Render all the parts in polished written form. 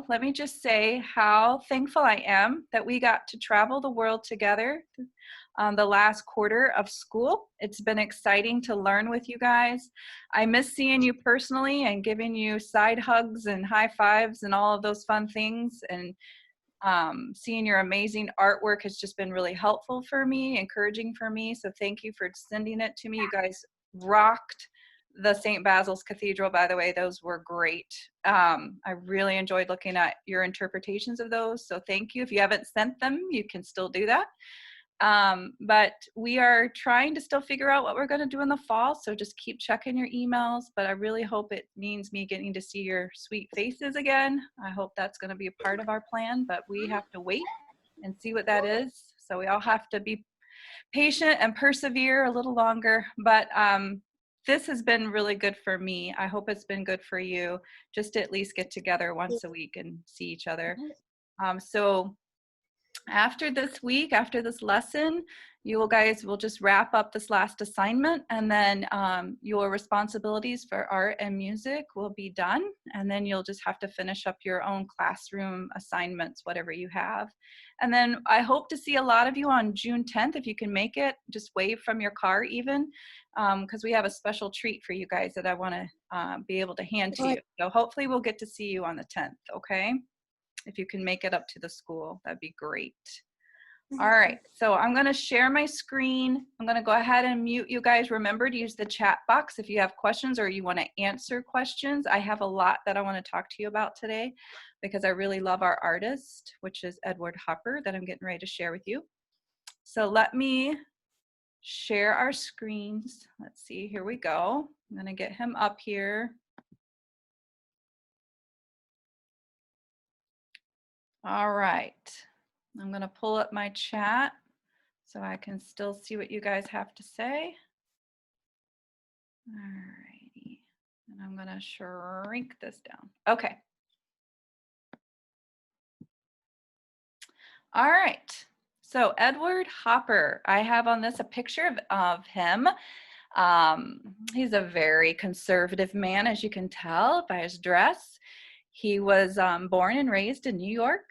all, let me just say how thankful I am that we got to travel the world together the last quarter of school. It's been exciting to learn with you guys. I miss seeing you personally and giving you side hugs and high fives and all of those fun things. And seeing your amazing artwork has just been really helpful for me, encouraging for me. So thank you for sending it to me. You guys rocked the St. Basil's Cathedral, by the way. Those were great. I really enjoyed looking at your interpretations of those. So thank you. If you haven't sent them, you can still do that. But we are trying to still figure out what we're going to do in the fall. So just keep checking your emails. But I really hope it means me getting to see your sweet faces again. I hope that's going to be a part of our plan, but we have to wait and see what that is. So we all have to be patient and persevere a little longer. But this has been really good for me. I hope it's been good for you, just to at least get together once a week and see each other. So after this week, after this lesson, you guys will just wrap up this last assignment, and then your responsibilities for art and music will be done, and then you'll just have to finish up your own classroom assignments, whatever you have. And then I hope to see a lot of you on June 10th. If you can make it, just wave from your car even, because we have a special treat for you guys that I want to be able to hand to you. So hopefully we'll get to see you on the 10th, okay? If you can make it up to the school, that'd be great. All right, so I'm gonna share my screen. I'm gonna go ahead and mute you guys. Remember to use the chat box if you have questions or you wanna answer questions. I have a lot that I wanna talk to you about today because I really love our artist, which is Edward Hopper, that I'm getting ready to share with you. So let me share our screens. Let's see, here we go. I'm gonna get him up here. All right, I'm going to pull up my chat so I can still see what you guys have to say. All righty, and I'm going to shrink this down. Okay. All right, so Edward Hopper, I have on this a picture of him. He's a very conservative man, as you can tell by his dress. He was born and raised in New York,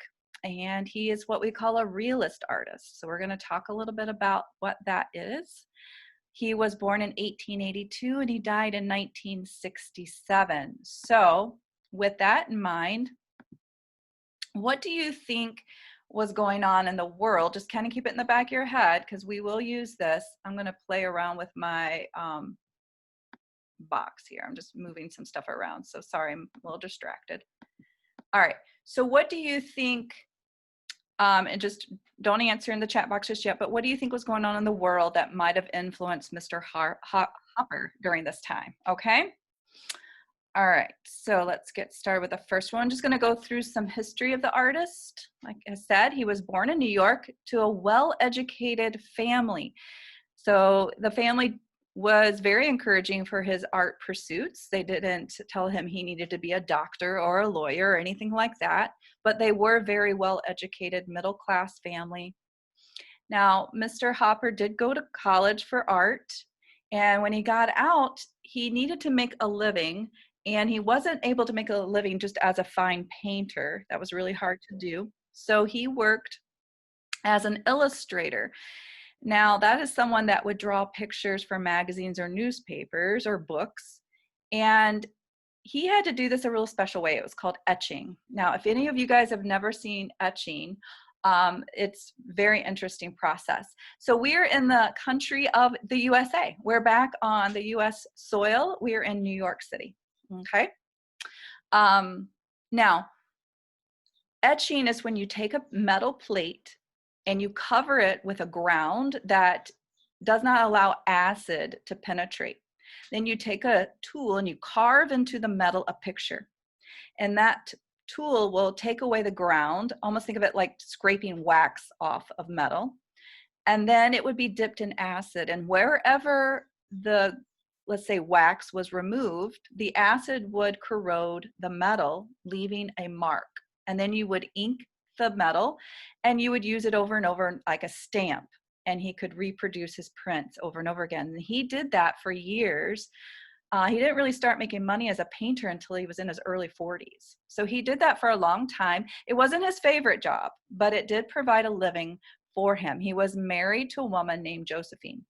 and he is what we call a realist artist. So we're going to talk a little bit about what that is. He was born in 1882 and he died in 1967. So with that in mind, what do you think was going on in the world? Just kind of keep it in the back of your head because we will use this. I'm going to play around with my box here. I'm just moving some stuff around. So sorry, I'm a little distracted. All right, so what do you think, and just don't answer in the chat box just yet, but what do you think was going on in the world that might have influenced Mr. Hopper during this time, okay? All right, so let's get started with the first one. I'm just gonna go through some history of the artist. Like I said, he was born in New York to a well-educated family. So the family was very encouraging for his art pursuits. They didn't tell him he needed to be a doctor or a lawyer or anything like that, but they were very well-educated, middle-class family. Now, Mr. Hopper did go to college for art, and when he got out, he needed to make a living, and he wasn't able to make a living just as a fine painter. That was really hard to do. So he worked as an illustrator. Now, that is someone that would draw pictures for magazines or newspapers or books. And he had to do this a real special way. It was called etching. Now, if any of you guys have never seen etching, it's a very interesting process. So we're in the country of the USA. We're back on the US soil. We're in New York City, okay? Now, etching is when you take a metal plate and you cover it with a ground that does not allow acid to penetrate. Then you take a tool and you carve into the metal a picture. And that tool will take away the ground, almost think of it like scraping wax off of metal. And then it would be dipped in acid. And wherever the, let's say, wax was removed, the acid would corrode the metal, leaving a mark. And then you would ink the metal and you would use it over and over like a stamp, and he could reproduce his prints over and over again. And he did that for years he didn't really start making money as a painter until he was in his early 40s. So he did that for a long time. It wasn't his favorite job, but it did provide a living for him. He was married to a woman named Josephine.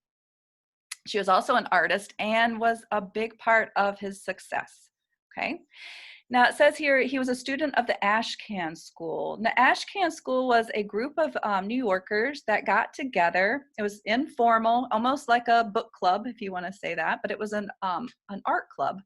She was also an artist and was a big part of his success. Okay. Now it says here he was a student of the Ashcan School. The Ashcan School was a group of New Yorkers that got together. It was informal, almost like a book club, if you want to say that, but it was an art club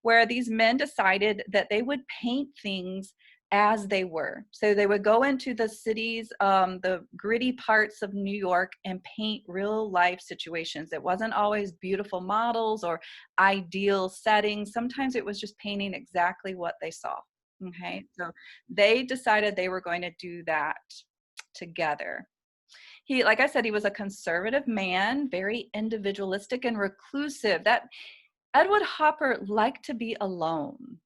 where these men decided that they would paint things as they were. So they would go into the cities, the gritty parts of New York, and paint real life situations. It wasn't always beautiful models or ideal settings. Sometimes it was just painting exactly what they saw. Okay, so they decided they were going to do that together. He, like I said, he was a conservative man, very individualistic and reclusive. That Edward Hopper liked to be alone.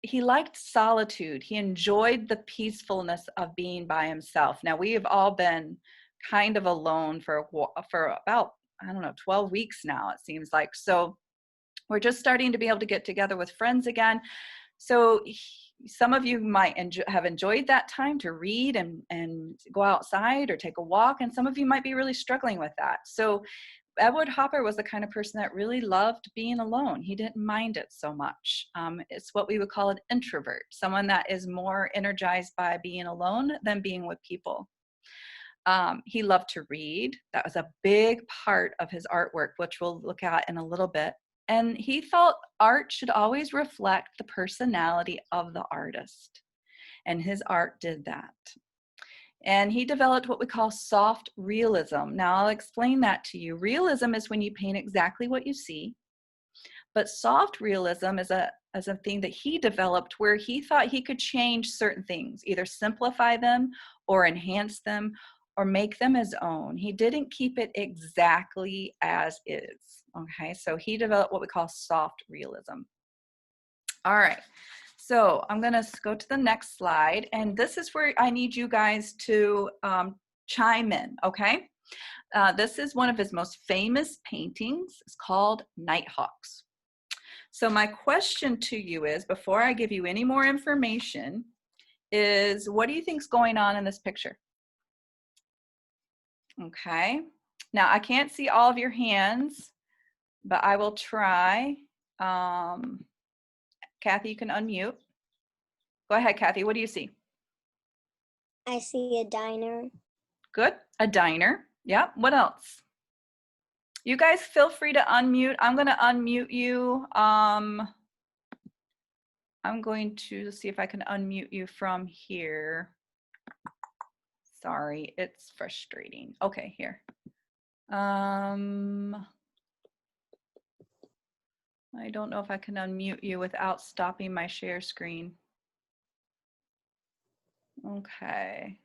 He liked solitude. He enjoyed the peacefulness of being by himself. Now, we have all been kind of alone for about, I don't know, 12 weeks now, it seems like. So we're just starting to be able to get together with friends again. So some of you might have enjoyed that time to read and go outside or take a walk, and some of you might be really struggling with that. So Edward Hopper was the kind of person that really loved being alone. He didn't mind it so much. It's what we would call an introvert, someone that is more energized by being alone than being with people. He loved to read. That was a big part of his artwork, which we'll look at in a little bit. And he felt art should always reflect the personality of the artist. And his art did that. And he developed what we call soft realism. Now I'll explain that to you. Realism is when you paint exactly what you see, but soft realism is a thing that he developed where he thought he could change certain things, either simplify them or enhance them or make them his own. He didn't keep it exactly as is. Okay, so he developed what we call soft realism. All right. So I'm going to go to the next slide, and this is where I need you guys to chime in, okay? This is one of his most famous paintings. It's called Nighthawks. So my question to you is, before I give you any more information, is what do you think's going on in this picture? Okay. Now I can't see all of your hands, but I will try. Kathy, you can unmute. Go ahead, Kathy. What do you see? I see a diner. Good. A diner. Yeah. What else? You guys feel free to unmute. I'm going to unmute you. I'm going to see if I can unmute you from here. Sorry, it's frustrating. Okay, here. I don't know if I can unmute you without stopping my share screen. Okay.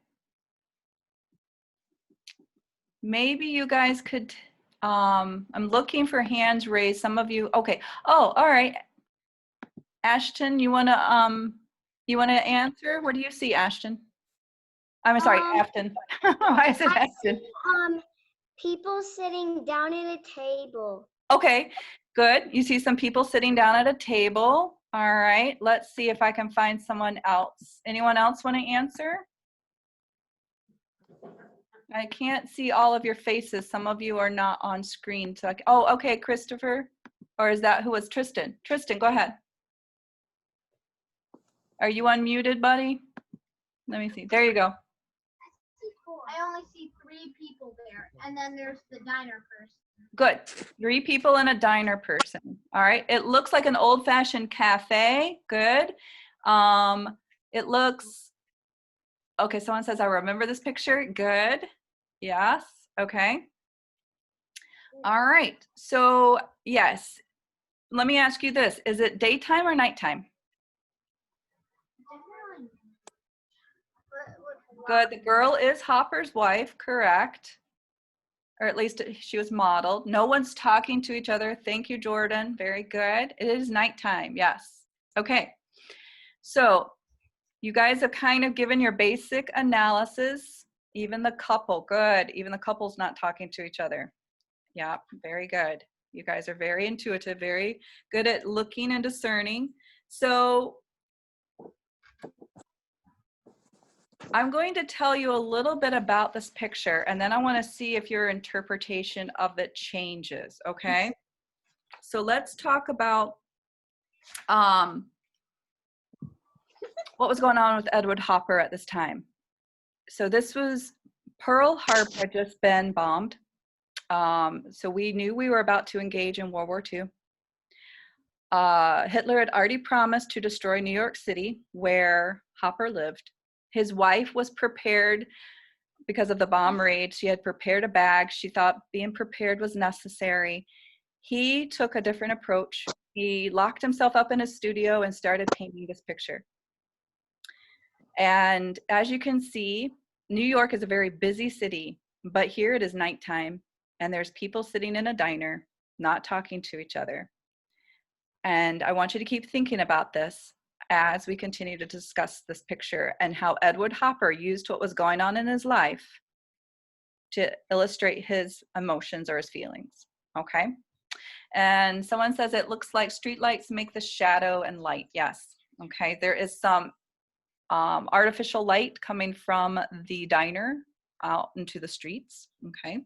Maybe you guys could, I'm looking for hands raised. Some of you, okay. Oh, all right. Ashton, you wanna answer? What do you see, Ashton? I'm sorry, Afton. Why is it Ashton? People sitting down at a table. Okay, good. You see some people sitting down at a table. All right, let's see if I can find someone else. Anyone else want to answer? I can't see all of your faces. Some of you are not on screen. So oh, okay, Christopher. Or is that who was Tristan? Tristan, go ahead. Are you unmuted, buddy? Let me see. There you go. I only see 3 people there, and then there's the diner person. Good. 3 people and a diner person. All right. It looks like an old-fashioned cafe. Good. It looks, okay, someone says, I remember this picture. Good. Yes. Okay. All right. So, yes. Let me ask you this. Is it daytime or nighttime? Good. The girl is Hopper's wife, correct? Or at least she was modeled. No one's talking to each other. Thank you, Jordan. Very good. It is nighttime. Yes. Okay. So you guys have kind of given your basic analysis. Even the couple. Good. Even the couple's not talking to each other. Yeah. Very good. You guys are very intuitive, very good at looking and discerning. So I'm going to tell you a little bit about this picture, and then I want to see if your interpretation of it changes, okay? So let's talk about what was going on with Edward Hopper at this time. So this was, Pearl Harbor had just been bombed. So we knew we were about to engage in World War II. Hitler had already promised to destroy New York City, where Hopper lived. His wife was prepared because of the bomb raid. She had prepared a bag. She thought being prepared was necessary. He took a different approach. He locked himself up in his studio and started painting this picture. And as you can see, New York is a very busy city, but here it is nighttime, and there's people sitting in a diner, not talking to each other. And I want you to keep thinking about this as we continue to discuss this picture and how Edward Hopper used what was going on in his life to illustrate his emotions or his feelings, okay? And someone says it looks like streetlights make the shadow and light. Yes, okay, there is some artificial light coming from the diner out into the streets, okay?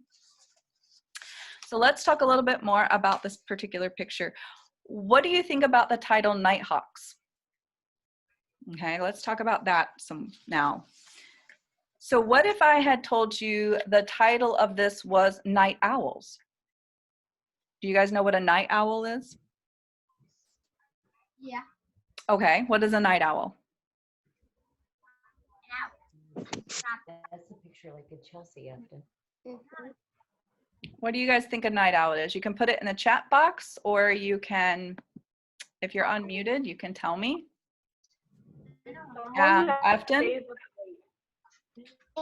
So let's talk a little bit more about this particular picture. What do you think about the title Nighthawks? Okay, let's talk about that some now. So what if I had told you the title of this was Night Owls? Do you guys know what a night owl is? Yeah. Okay, what is a night owl? That's a picture like in Chelsea often. What do you guys think a night owl is? You can put it in the chat box, or you can, if you're unmuted, you can tell me. Afton?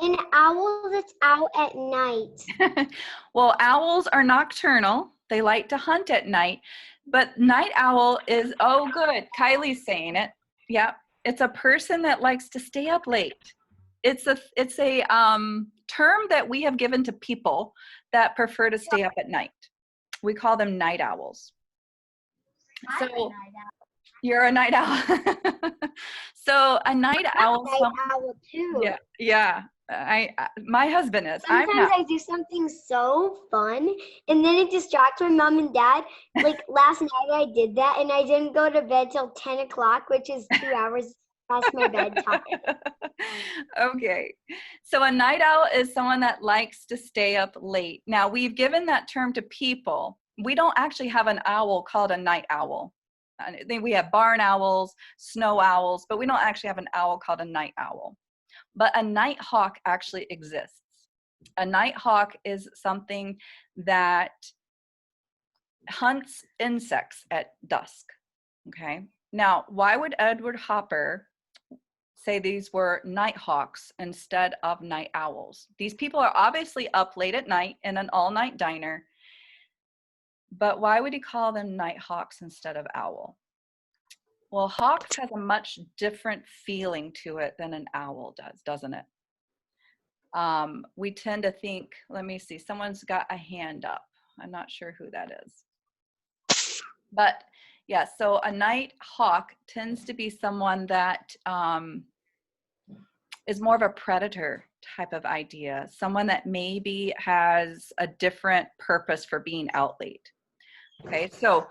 An owl that's out at night. Well, owls are nocturnal. They like to hunt at night. But night owl is, oh good, Kylie's saying it. Yeah, it's a person that likes to stay up late. It's a term that we have given to people that prefer to stay up at night. We call them night owls. I'm a So night owl. you're a night owl. So a night owl. Night owl too. Yeah. My husband is. I'm Sometimes not. I do something so fun, and then it distracts my mom and dad. Like last night I did that, and I didn't go to bed till 10 o'clock, which is 2 hours past my bedtime. Okay. So a night owl is someone that likes to stay up late. Now, we've given that term to people. We don't actually have an owl called a night owl. I think we have barn owls, snow owls, but we don't actually have an owl called a night owl. But a night hawk actually exists. A night hawk is something that hunts insects at dusk, okay? Now, why would Edward Hopper say these were night hawks instead of night owls? These people are obviously up late at night in an all-night diner, but why would he call them night hawks instead of owl? Well, hawks has a much different feeling to it than an owl does, doesn't it? We tend to think, let me see, someone's got a hand up. I'm not sure who that is. But yeah, so a night hawk tends to be someone that is more of a predator type of idea, someone that maybe has a different purpose for being out late. Okay, so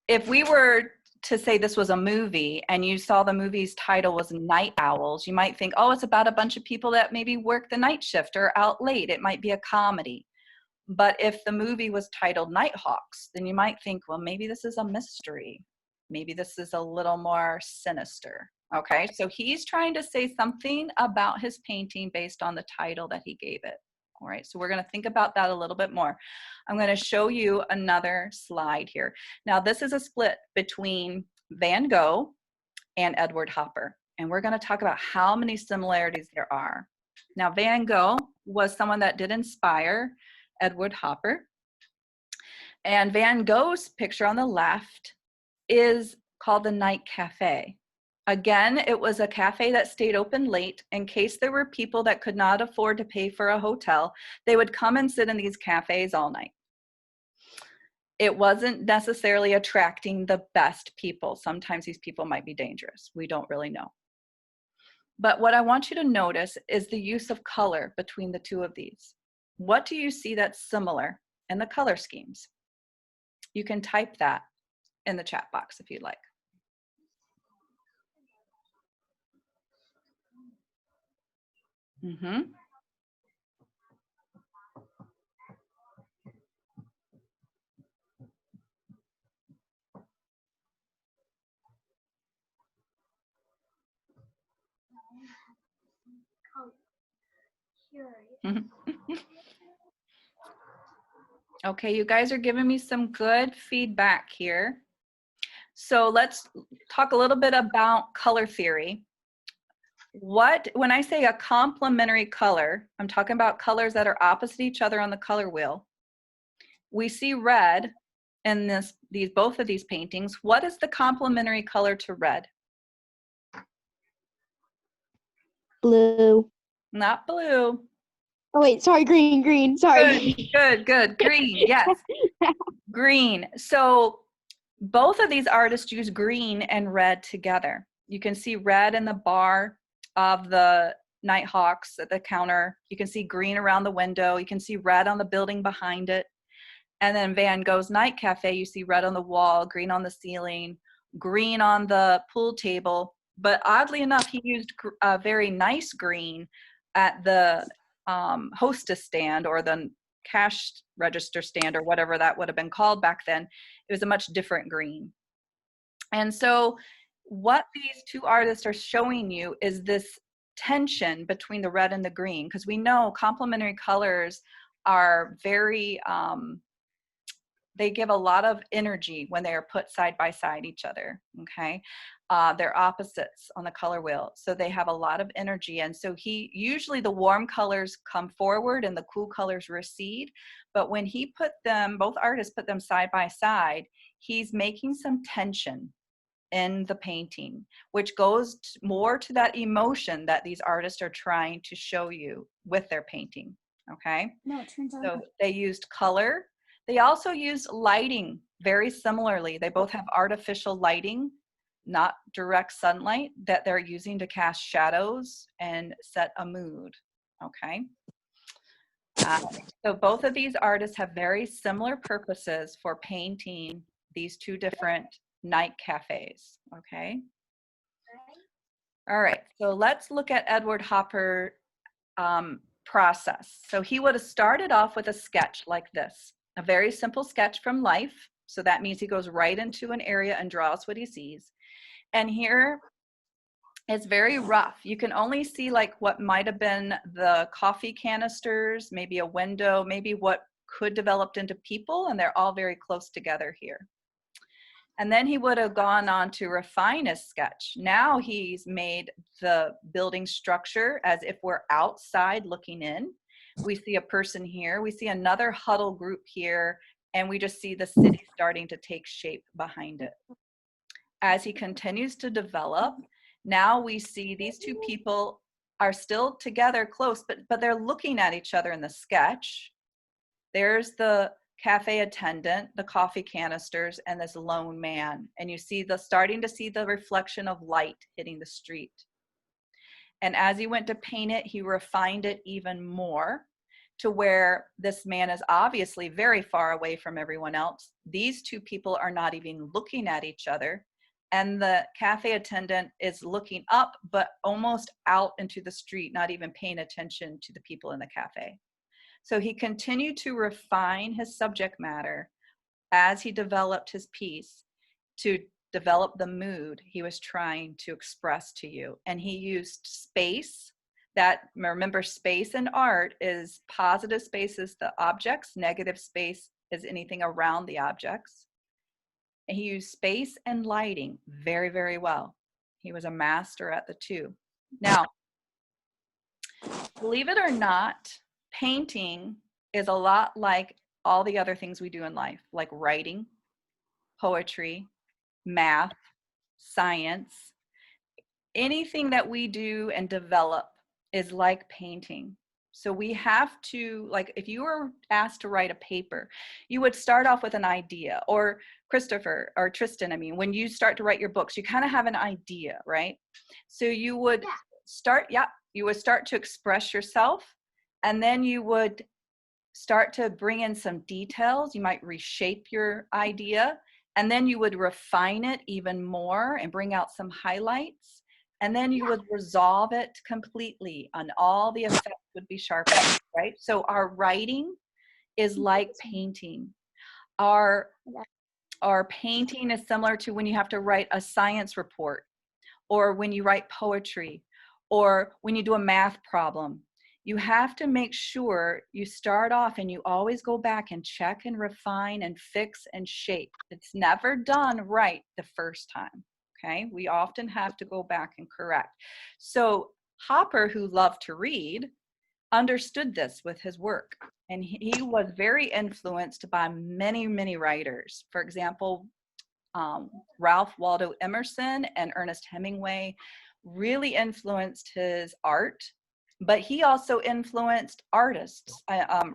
if we were to say this was a movie and you saw the movie's title was Night Owls, you might think, oh, it's about a bunch of people that maybe work the night shift or out late. It might be a comedy. But if the movie was titled Nighthawks, then you might think, well, maybe this is a mystery. Maybe this is a little more sinister. Okay, so he's trying to say something about his painting based on the title that he gave it. All right, so we're going to think about that a little bit more. I'm going to show you another slide here. Now, this is a split between Van Gogh and Edward Hopper, and we're going to talk about how many similarities there are. Now, Van Gogh was someone that did inspire Edward Hopper, and Van Gogh's picture on the left is called the Night Cafe. Again, it was a cafe that stayed open late in case there were people that could not afford to pay for a hotel. They would come and sit in these cafes all night. it wasn't necessarily attracting the best people. Sometimes these people might be dangerous. We don't really know. But what I want you to notice is the use of color between the two of these. What do you see that's similar in the color schemes? You can type that in the chat box if you'd like. Mm-hmm. Okay, you guys are giving me some good feedback here. So let's talk a little bit about color theory. When I say a complementary color, I'm talking about colors that are opposite each other on the color wheel. We see red in both of these paintings. What is the complementary color to red? Blue. Not blue. Oh wait, sorry, green, sorry. Good. Green, yes. Green. So both of these artists use green and red together. You can see red in the bar of the Nighthawks at the counter. You can see green around the window. You can see red on the building behind it. And then Van Gogh's Night Cafe, you see red on the wall, green on the ceiling, green on the pool table. But oddly enough, he used a very nice green at the hostess stand or the cash register stand or whatever that would have been called back then. It was a much different green. And so what these two artists are showing you is this tension between the red and the green, because we know complementary colors are very, they give a lot of energy when they are put side by side each other, okay? They're opposites on the color wheel, so they have a lot of energy. And so usually the warm colors come forward and the cool colors recede, but when both artists put them side by side, he's making some tension in the painting, which goes more to that emotion that these artists are trying to show you with their painting, okay? No, it turns So they used color. They also used lighting very similarly. They both have artificial lighting, not direct sunlight, that they're using to cast shadows and set a mood, okay? So both of these artists have very similar purposes for painting these two different night cafes, okay? All right, so let's look at Edward Hopper process. So he would have started off with a sketch like this, a very simple sketch from life. So that means he goes right into an area and draws what he sees. And here it's very rough. You can only see like what might have been the coffee canisters, maybe a window, maybe what could develop into people, and they're all very close together here. And then he would have gone on to refine his sketch. Now he's made the building structure as if we're outside looking in. We see a person here, we see another huddle group here, and we just see the city starting to take shape behind it. As he continues to develop, now we see these two people are still together close, but they're looking at each other in the sketch. There's the cafe attendant, the coffee canisters, and this lone man. And you see starting to see the reflection of light hitting the street. And as he went to paint it, he refined it even more to where this man is obviously very far away from everyone else. These two people are not even looking at each other. And the cafe attendant is looking up, but almost out into the street, not even paying attention to the people in the cafe. So he continued to refine his subject matter as he developed his piece to develop the mood he was trying to express to you. And he used space. Remember, space in art is positive space is the objects, negative space is anything around the objects. And he used space and lighting very, very well. He was a master at the two. Now, believe it or not, painting is a lot like all the other things we do in life, like writing, poetry, math, science. Anything that we do and develop is like painting. So we have to, like, if you were asked to write a paper, you would start off with an idea. Or Christopher, or Tristan, I mean, when you start to write your books, you kind of have an idea, right? So you would Yeah. start, you would start to express yourself, and then you would start to bring in some details. You might reshape your idea, and then you would refine it even more and bring out some highlights. And then you would resolve it completely, and all the effects would be sharpened, right? So our writing is like painting. Our painting is similar to when you have to write a science report, or when you write poetry, or when you do a math problem. You have to make sure you start off and you always go back and check and refine and fix and shape. It's never done right the first time, okay? We often have to go back and correct. So Hopper, who loved to read, understood this with his work. And he was very influenced by many, many writers. For example, Ralph Waldo Emerson and Ernest Hemingway really influenced his art, but he also influenced artists,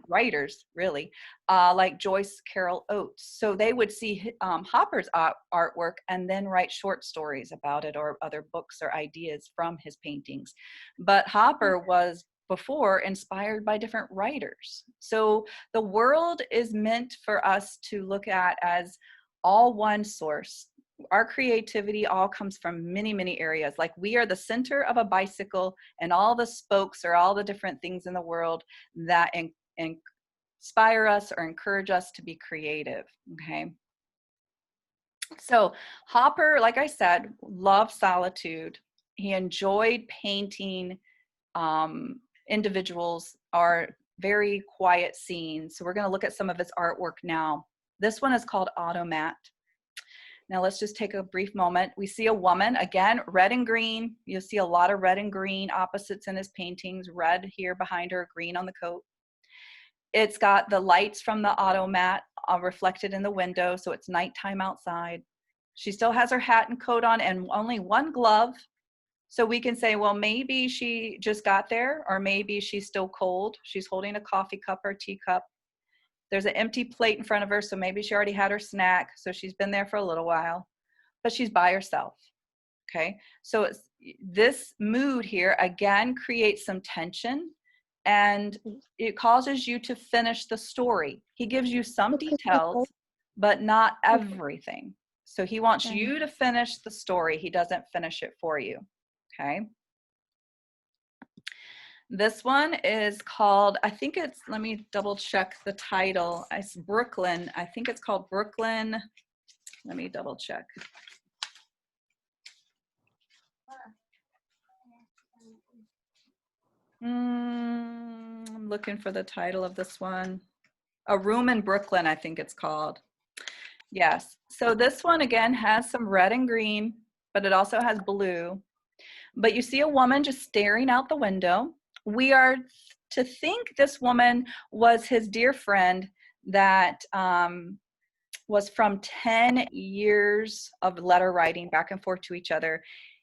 writers, really, like Joyce Carol Oates. So they would see Hopper's artwork and then write short stories about it, or other books or ideas from his paintings. But Hopper was before inspired by different writers. So the world is meant for us to look at as all one source. Our creativity all comes from many, many areas. Like, we are the center of a bicycle, and all the spokes are all the different things in the world that inspire us or encourage us to be creative, okay? So Hopper, like I said, loved solitude. He enjoyed painting individuals or very quiet scenes. So we're going to look at some of his artwork now. This one is called Automat. Now let's just take a brief moment. We see a woman, again, red and green. You'll see a lot of red and green opposites in his paintings. Red here behind her, green on the coat. It's got the lights from the automat reflected in the window, so it's nighttime outside. She still has her hat and coat on and only one glove. So we can say, well, maybe she just got there, or maybe she's still cold. She's holding a coffee cup or teacup. There's an empty plate in front of her, so maybe she already had her snack, so she's been there for a little while, but she's by herself, okay? So this mood here, again, creates some tension, and it causes you to finish the story. He gives you some details, but not everything. So he wants you to finish the story. He doesn't finish it for you, okay? This one is called, I think it's, let me double check the title. It's Brooklyn. I think it's called Brooklyn. Let me double check. I'm looking for the title of this one. A Room in Brooklyn, I think it's called. Yes. So this one, again, has some red and green, but it also has blue. But you see a woman just staring out the window. We are to think this woman was his dear friend that was from 10 years of letter writing back and forth to each other.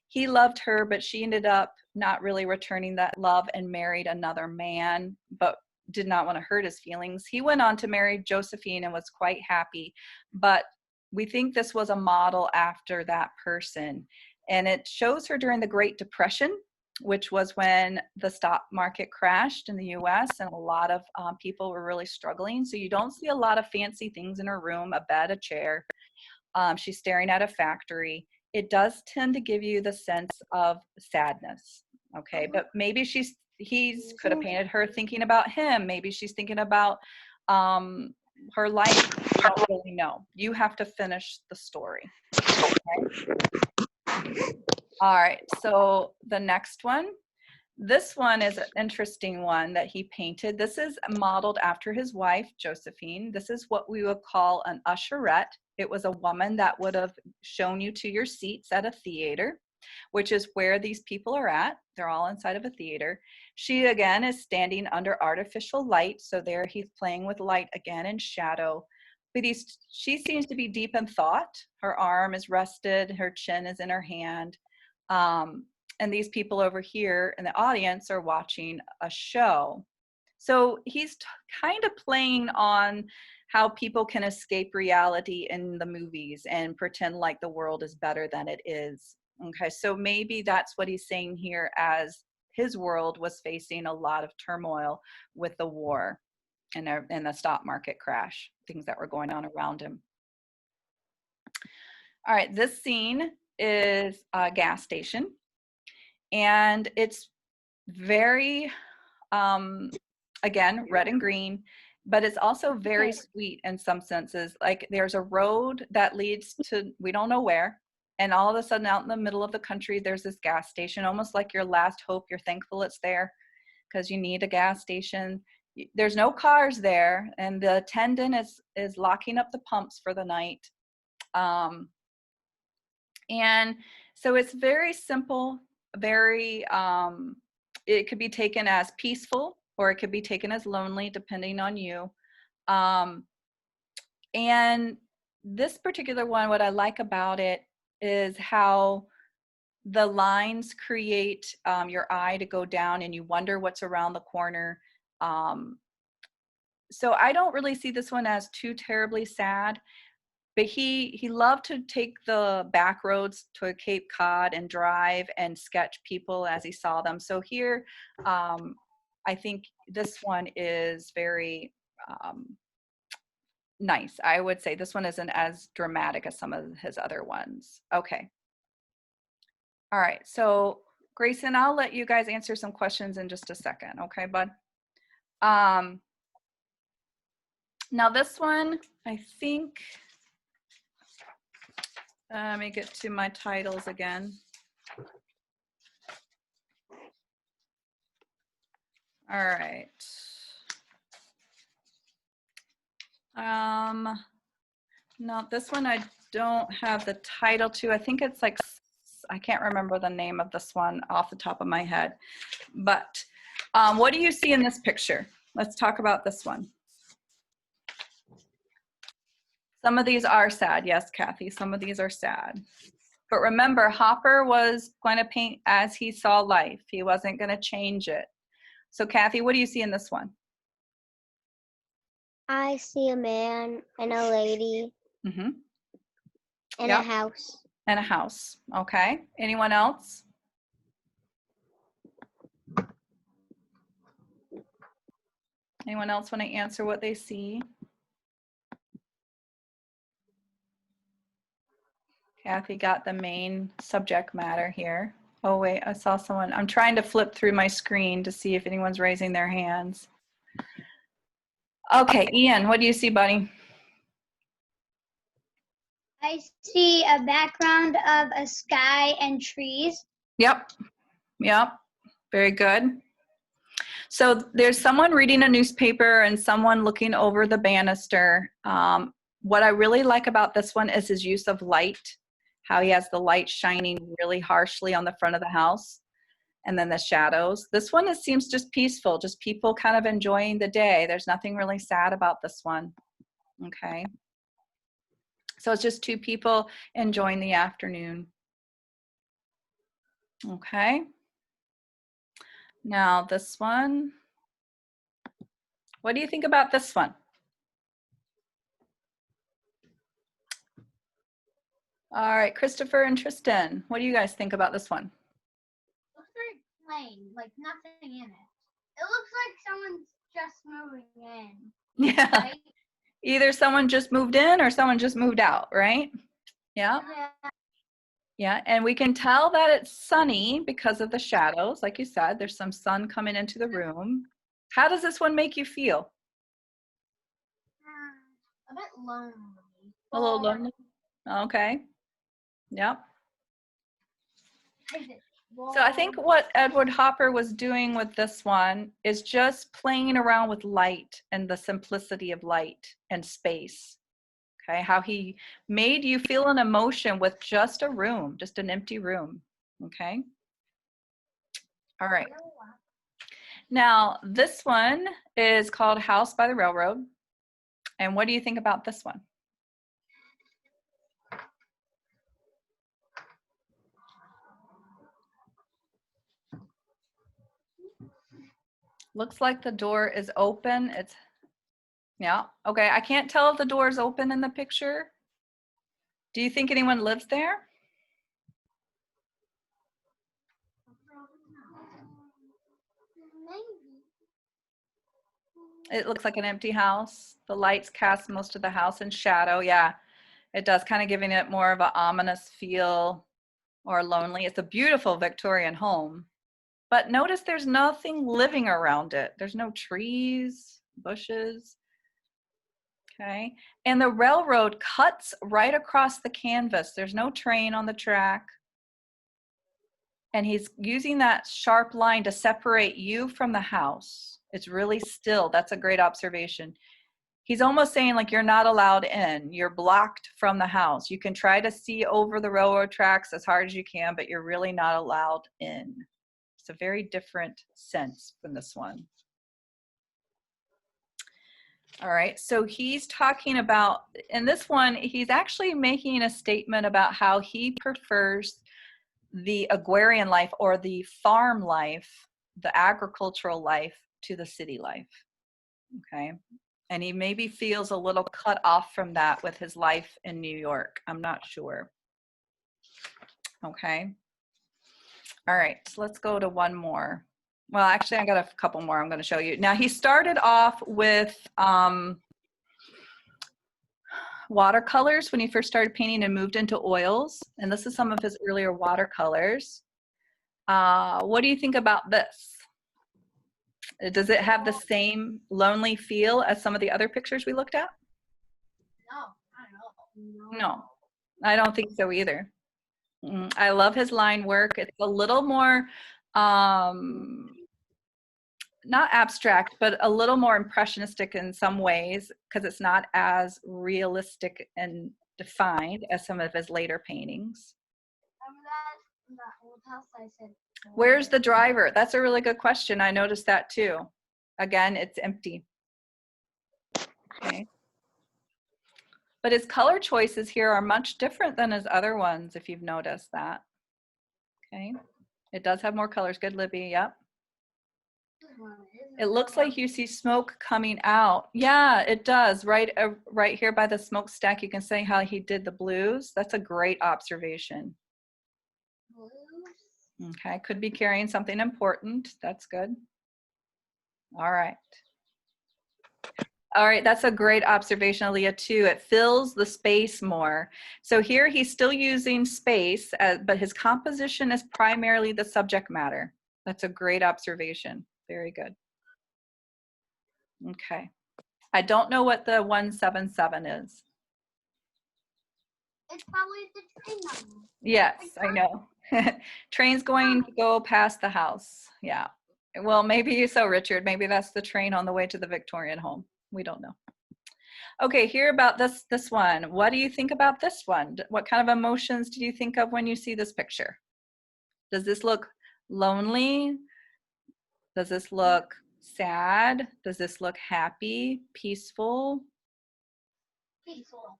He loved her, but she ended up not really returning that love and married another man, but did not want to hurt his feelings. He went on to marry Josephine and was quite happy, but we think this was a model after that person. And it shows her during the Great Depression, which was when the stock market crashed in the US and a lot of people were really struggling. So you don't see a lot of fancy things in her room, a bed, a chair. She's staring at a factory. It does tend to give you the sense of sadness, okay? But maybe he could have painted her thinking about him. Maybe she's thinking about her life. You don't really know. You have to finish the story. Okay? All right, so the next one. This one is an interesting one that he painted. This is modeled after his wife, Josephine. This is what we would call an usherette. It was a woman that would have shown you to your seats at a theater, which is where these people are at. They're all inside of a theater. She, again, is standing under artificial light. So there he's playing with light again and shadow. But she seems to be deep in thought. Her arm is rested. Her chin is in her hand. And these people over here in the audience are watching a show. So he's kind of playing on how people can escape reality in the movies and pretend like the world is better than it is. Okay, so maybe that's what he's saying here, as his world was facing a lot of turmoil with the war and the stock market crash, things that were going on around him. All right, this scene is a gas station, and it's very, again, red and green, but it's also very sweet in some senses. Like there's a road that leads to we don't know where, and all of a sudden out in the middle of the country, there's this gas station, almost like your last hope. You're thankful it's there because you need a gas station. There's no cars there, and the attendant is locking up the pumps for the night. And so it's very simple, very, it could be taken as peaceful or it could be taken as lonely, depending on you. And this particular one, what I like about it is how the lines create your eye to go down and you wonder what's around the corner. So I don't really see this one as too terribly sad. But he loved to take the back roads to Cape Cod and drive and sketch people as he saw them. So here, I think this one is very nice. I would say this one isn't as dramatic as some of his other ones. Okay. All right. So Grayson, I'll let you guys answer some questions in just a second. Okay, bud? Now this one, I think, let me get to my titles again. All right. No, this one I don't have the title to. I think it's like, I can't remember the name of this one off the top of my head. But what do you see in this picture? Let's talk about this one. Some of these are sad. Yes, Kathy, some of these are sad. But remember, Hopper was going to paint as he saw life. He wasn't going to change it. So Kathy, what do you see in this one? I see a man and a lady Mm-hmm. and a house. And a house. Okay. Anyone else? Anyone else want to answer what they see? Kathy got the main subject matter here. Oh, wait, I saw someone. I'm trying to flip through my screen to see if anyone's raising their hands. Okay, Ian, what do you see, buddy? I see a background of a sky and trees. Yep, very good. So there's someone reading a newspaper and someone looking over the banister. What I really like about this one is his use of light, how he has the light shining really harshly on the front of the house, and then the shadows. This one seems just peaceful, just people kind of enjoying the day. There's nothing really sad about this one. Okay. So it's just two people enjoying the afternoon. Okay. Now this one. What do you think about this one? All right, Christopher and Tristan, what do you guys think about this one? Looks very plain, like nothing in it. It looks like someone's just moving in. Yeah. Right? Either someone just moved in or someone just moved out, right? Yeah. Yeah. Yeah, and we can tell that it's sunny because of the shadows. Like you said, there's some sun coming into the room. How does this one make you feel? A bit lonely. A little lonely? Okay. Yep. So I think what Edward Hopper was doing with this one is just playing around with light and the simplicity of light and space. Okay, how he made you feel an emotion with just a room, just an empty room. Okay. All right. Now, this one is called House by the Railroad. And what do you think about this one? Looks like the door is open. It's, yeah, okay. I can't tell if the door is open in the picture. Do you think anyone lives there? Maybe. It looks like an empty house. The lights cast most of the house in shadow. Yeah, it does, kind of giving it more of an ominous feel or lonely. It's a beautiful Victorian home. But notice there's nothing living around it. There's no trees, bushes. Okay. And the railroad cuts right across the canvas. There's no train on the track. And he's using that sharp line to separate you from the house. It's really still. That's a great observation. He's almost saying like you're not allowed in. You're blocked from the house. You can try to see over the railroad tracks as hard as you can, but you're really not allowed in. It's a very different sense from this one. All right, so he's talking about, in this one, he's actually making a statement about how he prefers the agrarian life or the farm life, the agricultural life, to the city life. Okay, and he maybe feels a little cut off from that with his life in New York. I'm not sure. Okay. All right, so let's go to one more. Well, actually, I got a couple more I'm going to show you. Now, he started off with watercolors when he first started painting and moved into oils. And this is some of his earlier watercolors. What do you think about this? Does it have the same lonely feel as some of the other pictures we looked at? No, I don't know. No, I don't think so either. I love his line work. It's a little more, not abstract, but a little more impressionistic in some ways because it's not as realistic and defined as some of his later paintings. Remember that old house I said? Where's the driver? That's a really good question. I noticed that too. Again, it's empty. Okay. But his color choices here are much different than his other ones, if you've noticed that. Okay. It does have more colors. Good, Libby. Yep. It looks like you see smoke coming out. Yeah, it does. Right here by the smokestack, you can see how he did the blues. That's a great observation. Blues. Okay, could be carrying something important. That's good. All right. All right, that's a great observation, Aaliyah, too. It fills the space more. So here he's still using space, but his composition is primarily the subject matter. That's a great observation. Very good. Okay. I don't know what the 177 is. It's probably the train number. Yes, I know. Train's going to go past the house. Yeah. Well, maybe so, Richard. Maybe that's the train on the way to the Victorian home. We don't know. Okay, here about this one. What do you think about this one? What kind of emotions do you think of when you see this picture? Does this look lonely? Does this look sad? Does this look happy, peaceful? Peaceful.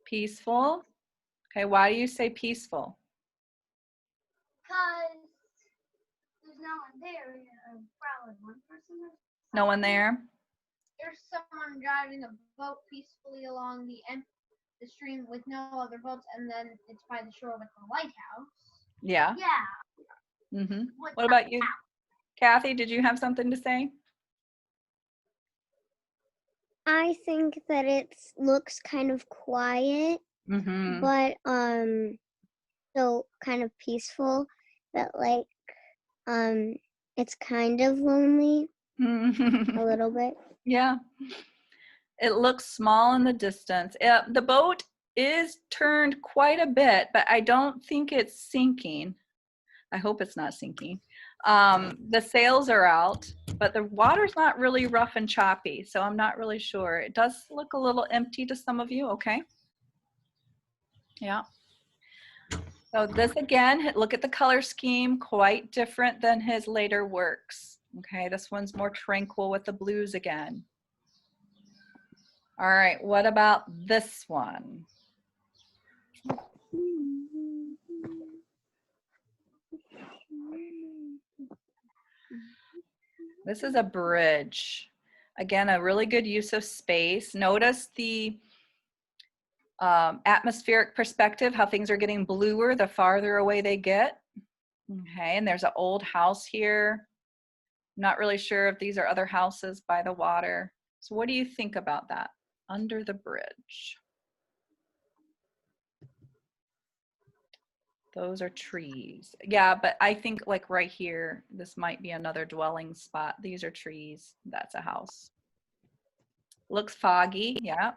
Peaceful? Okay, why do you say peaceful? Because there's no one there. Probably one person. No one there? There's someone driving a boat peacefully along the stream with no other boats, and then it's by the shore with the lighthouse. Yeah. Yeah. Mm-hmm. What about you? Kathy, did you have something to say? I think that it looks kind of quiet, Mm-hmm. but so kind of peaceful, but like it's kind of lonely a little bit. Yeah. It looks small in the distance. The boat is turned quite a bit, but I don't think it's sinking. I hope it's not sinking. The sails are out, but the water's not really rough and choppy, so I'm not really sure. It does look a little empty to some of you, okay? Yeah. So this again, look at the color scheme, quite different than his later works. Okay, this one's more tranquil with the blues again. All right, what about this one? This is a bridge. Again, a really good use of space. Notice the atmospheric perspective, how things are getting bluer the farther away they get. Okay, and there's an old house here. Not really sure if these are other houses by the water. So what do you think about that? Under the bridge. Those are trees. Yeah, but I think like right here, this might be another dwelling spot. These are trees. That's a house. Looks foggy, yeah.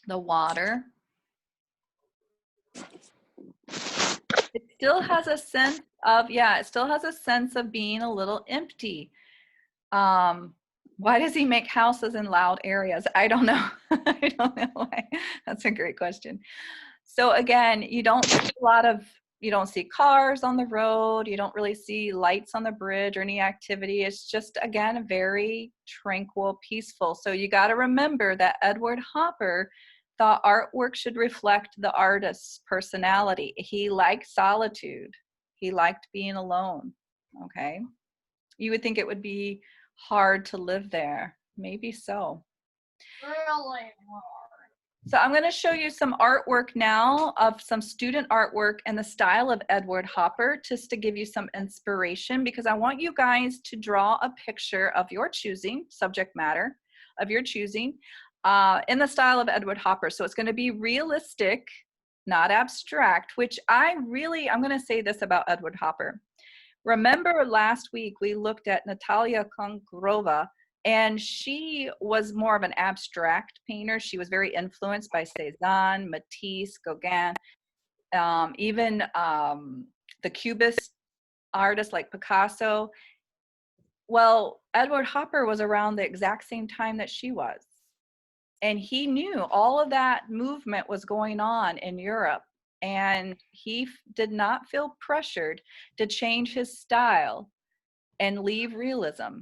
The water. It still has a sense of, yeah, it still has a sense of being a little empty. Why does he make houses in loud areas? I don't know. I don't know why. That's a great question. So again, you don't see a lot of, you don't see cars on the road. You don't really see lights on the bridge or any activity. It's just, again, very tranquil, peaceful. So you got to remember that Edward Hopper thought artwork should reflect the artist's personality. He liked solitude. He liked being alone, okay? You would think it would be hard to live there. Maybe so. Really? So I'm going to show you some artwork now of some student artwork in the style of Edward Hopper, just to give you some inspiration, because I want you guys to draw a picture of your choosing, subject matter of your choosing, in the style of Edward Hopper. So it's going to be realistic, not abstract, which I'm going to say this about Edward Hopper. Remember last week we looked at Natalia Kongrova, and she was more of an abstract painter. She was very influenced by Cézanne, Matisse, Gauguin, even the Cubist artists like Picasso. Well, Edward Hopper was around the exact same time that she was. And he knew all of that movement was going on in Europe. And he did not feel pressured to change his style and leave realism.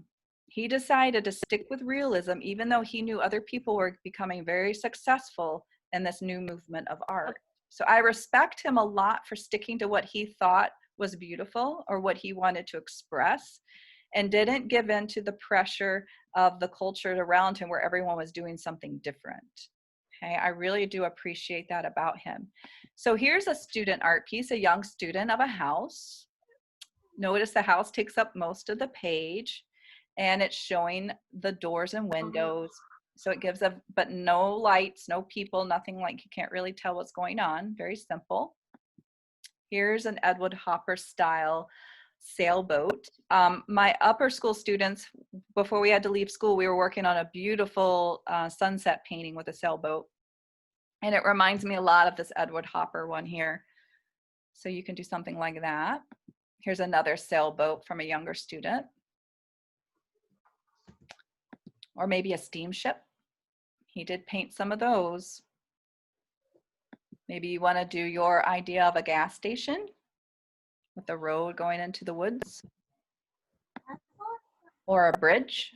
He decided to stick with realism, even though he knew other people were becoming very successful in this new movement of art. So I respect him a lot for sticking to what he thought was beautiful or what he wanted to express, and didn't give in to the pressure of the culture around him where everyone was doing something different. Okay, I really do appreciate that about him. So here's a student art piece, a young student of a house. Notice the house takes up most of the page, and it's showing the doors and windows. So it gives but no lights, no people, nothing, like you can't really tell what's going on. Very simple. Here's an Edward Hopper style sailboat. My upper school students, before we had to leave school, we were working on a beautiful sunset painting with a sailboat. And it reminds me a lot of this Edward Hopper one here. So you can do something like that. Here's another sailboat from a younger student. Or maybe a steamship. He did paint some of those. Maybe you want to do your idea of a gas station with the road going into the woods. Or a bridge.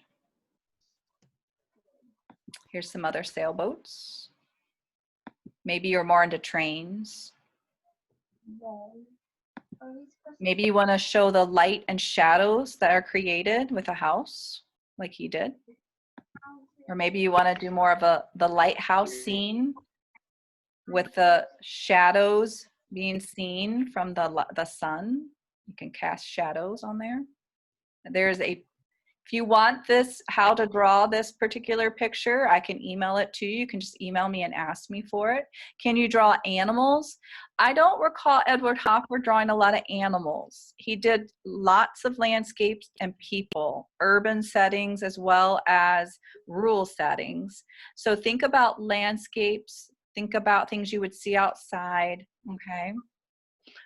Here's some other sailboats. Maybe you're more into trains. Maybe you want to show the light and shadows that are created with a house, like he did. Or maybe you want to do more of the lighthouse scene with the shadows being seen from the sun. You can cast shadows on there. If you want this, how to draw this particular picture, I can email it to you. You can just email me and ask me for it. Can you draw animals? I don't recall Edward Hopper drawing a lot of animals. He did lots of landscapes and people, urban settings as well as rural settings. So think about landscapes, think about things you would see outside, okay?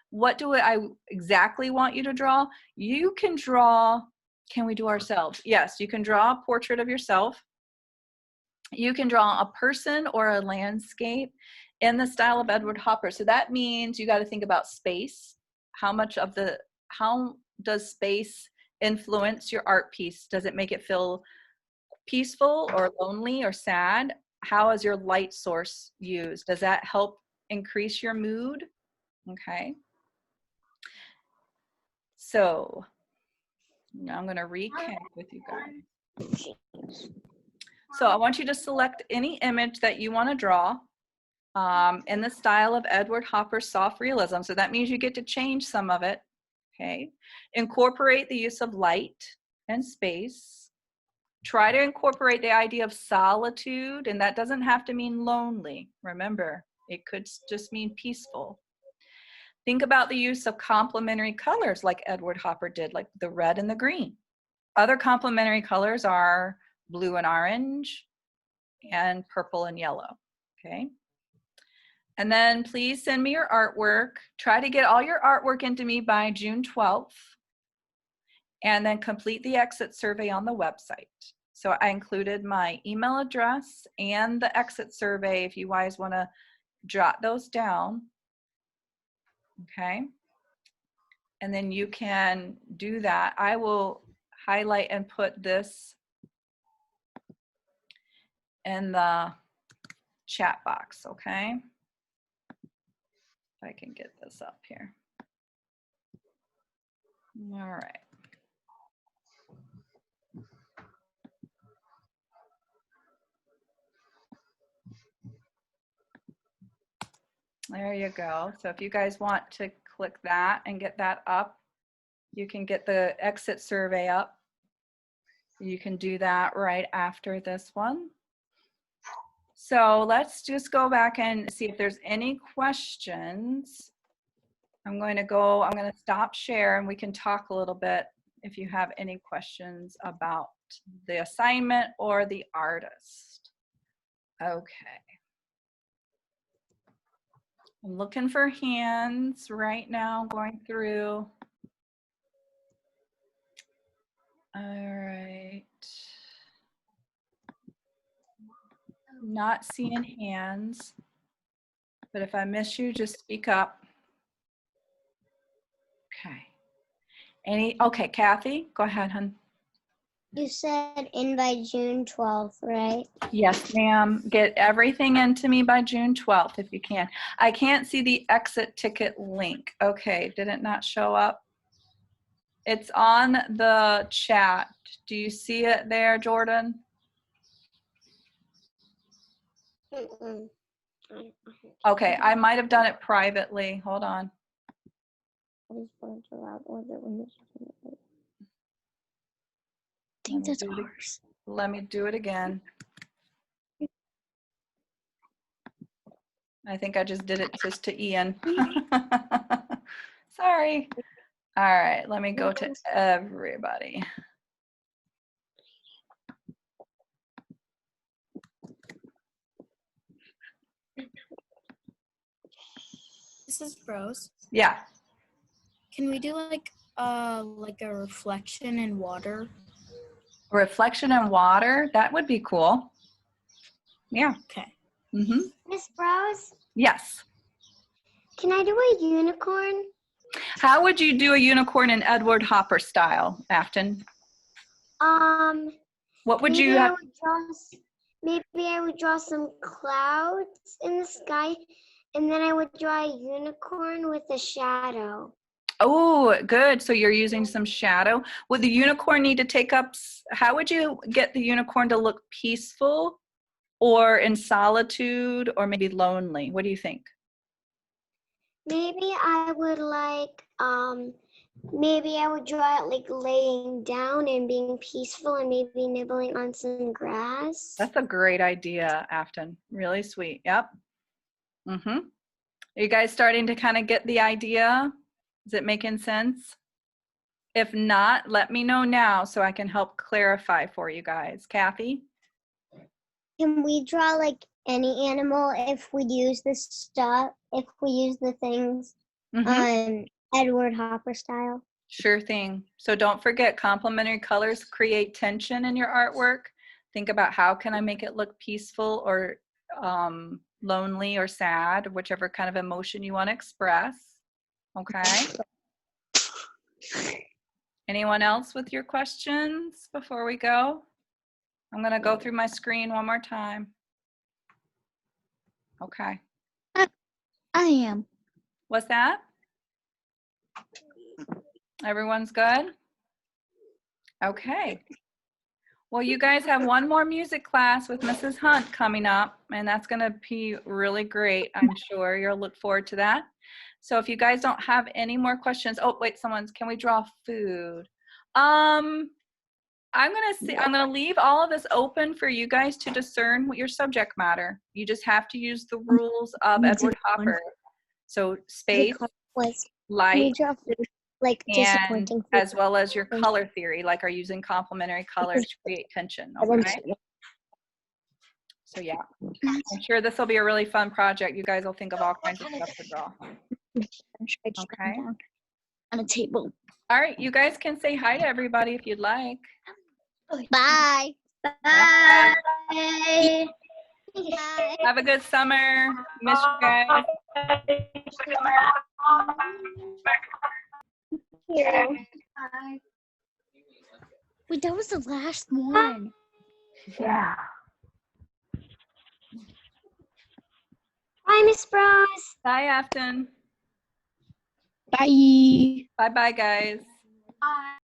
What do I exactly want you to draw? You can draw. Can we do ourselves? Yes, you can draw a portrait of yourself. You can draw a person or a landscape in the style of Edward Hopper. So that means you got to think about space. How does space influence your art piece? Does it make it feel peaceful or lonely or sad? How is your light source used? Does that help increase your mood? Okay. So Now I'm going to recap with you guys. So I want you to select any image that you want to draw in the style of Edward Hopper's soft realism. So that means you get to change some of it. Okay. Incorporate the use of light and space. Try to incorporate the idea of solitude, and that doesn't have to mean lonely. Remember, it could just mean peaceful. Think about the use of complementary colors like Edward Hopper did, like the red and the green. Other complementary colors are blue and orange and purple and yellow, okay? And then please send me your artwork. Try to get all your artwork into me by June 12th, and then complete the exit survey on the website. So I included my email address and the exit survey if you guys want to jot those down. Okay. And then you can do that. I will highlight and put this in the chat box, okay? If I can get this up here. All right. There you go. So if you guys want to click that and get that up, you can get the exit survey up. You can do that right after this one. So let's just go back and see if there's any questions. I'm going to stop share and we can talk a little bit if you have any questions about the assignment or the artist. Okay. I'm looking for hands right now, going through. All right. Not seeing hands, but if I miss you, just speak up. Okay. Okay, Kathy, go ahead, hon. You said in by June 12th, right? Yes, ma'am. Get everything into me by June 12th if you can. I can't see the exit ticket link. Okay, did it not show up? It's on the chat. Do you see it there, Jordan? Mm-mm. Okay, I might have done it privately. Hold on. I think that's ours. Let me do it again. I think I just did it just to Ian. Sorry. All right, let me go to everybody. This is Rose. Yeah. Can we do like a reflection in water? Reflection in water, that would be cool. Yeah. Okay. Mm-hmm. Miss Rose, Yes. can I do a unicorn? How would you do a unicorn in Edward Hopper style, Afton? What would you have? Maybe I would draw some clouds in the sky, and then I would draw a unicorn with a shadow. Oh, good. So you're using some shadow. Would the unicorn need to take up, how would you get the unicorn to look peaceful or in solitude or maybe lonely? What do you think? Maybe I would maybe I would draw it like laying down and being peaceful and maybe nibbling on some grass. That's a great idea, Afton. Really sweet. Yep. Mm-hmm. Are you guys starting to kind of get the idea? Is it making sense? If not, let me know now so I can help clarify for you guys. Kathy? Can we draw like any animal if we use this stuff, if we use the things Edward Hopper style? Sure thing. So don't forget, complementary colors create tension in your artwork. Think about how can I make it look peaceful or lonely or sad, whichever kind of emotion you want to express. Okay. Anyone else with your questions before we go? I'm going to go through my screen one more time. Okay. I am. What's that? Everyone's good? Okay. Well, you guys have one more music class with Mrs. Hunt coming up, and that's going to be really great. I'm sure you'll look forward to that. So if you guys don't have any more questions, oh wait, can we draw food? I'm gonna leave all of this open for you guys to discern what your subject matter. You just have to use the rules of Edward Hopper. So space, Was can we light, draw food, like and disappointing food? as well as your color theory, like are using complementary colors to create tension. Okay. So yeah, I'm sure this will be a really fun project. You guys will think of all kinds of stuff to draw. Okay. On a table. All right, you guys can say hi to everybody if you'd like. Bye. Bye. Bye. Have a good summer. Miss you guys. Bye. Wait, that was the last one. Bye, Miss Bros. Bye, Afton. Bye. Bye-bye, guys. Bye.